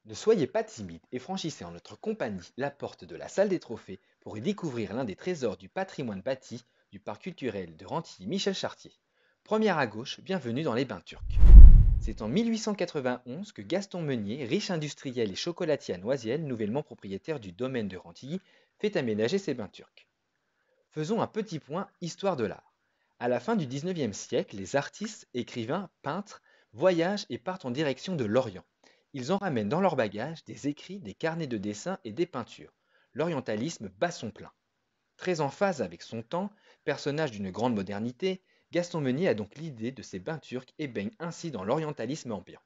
Ne soyez pas timide et franchissez en notre compagnie la porte de la salle des trophées pour y découvrir l'un des trésors du patrimoine bâti du parc culturel de Rantilly-Michel-Chartier. Première à gauche, bienvenue dans les bains turcs. C'est en 1891 que Gaston Meunier, riche industriel et chocolatier à Noisiel, nouvellement propriétaire du domaine de Rantilly, fait aménager ses bains turcs. Faisons un petit point histoire de l'art. À la fin du XIXe siècle, les artistes, écrivains, peintres voyagent et partent en direction de l'Orient. Ils en ramènent dans leur bagage des écrits, des carnets de dessins et des peintures. L'orientalisme bat son plein. Très en phase avec son temps, personnage d'une grande modernité, Gaston Meunier a donc l'idée de ces bains turcs et baigne ainsi dans l'orientalisme ambiant.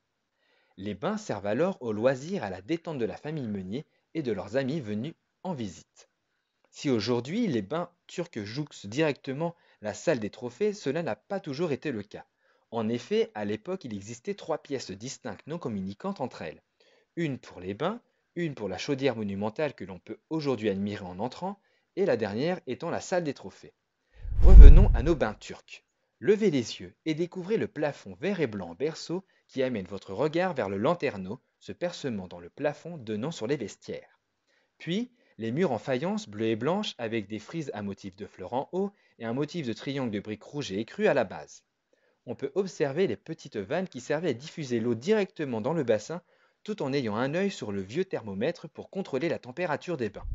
Les bains servent alors au loisir et à la détente de la famille Meunier et de leurs amis venus en visite. Si aujourd'hui les bains turcs jouxtent directement la salle des trophées, cela n'a pas toujours été le cas. En effet, à l'époque, il existait trois pièces distinctes non communicantes entre elles. Une pour les bains, une pour la chaudière monumentale que l'on peut aujourd'hui admirer en entrant, et la dernière étant la salle des trophées. Revenons à nos bains turcs. Levez les yeux et découvrez le plafond vert et blanc en berceau qui amène votre regard vers le lanterneau, ce percement dans le plafond donnant sur les vestiaires. Puis, les murs en faïence bleue et blanche avec des frises à motif de fleurs en haut et un motif de triangle de briques rouges et écrues à la base. On peut observer les petites vannes qui servaient à diffuser l'eau directement dans le bassin tout en ayant un œil sur le vieux thermomètre pour contrôler la température des bains.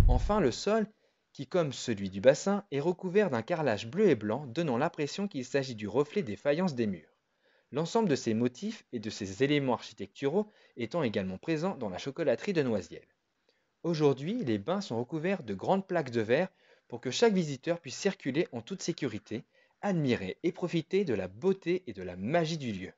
Enfin, le sol, qui comme celui du bassin, est recouvert d'un carrelage bleu et blanc donnant l'impression qu'il s'agit du reflet des faïences des murs. L'ensemble de ces motifs et de ces éléments architecturaux étant également présents dans la chocolaterie de Noisiel. Aujourd'hui, les bains sont recouverts de grandes plaques de verre pour que chaque visiteur puisse circuler en toute sécurité, admirer et profiter de la beauté et de la magie du lieu.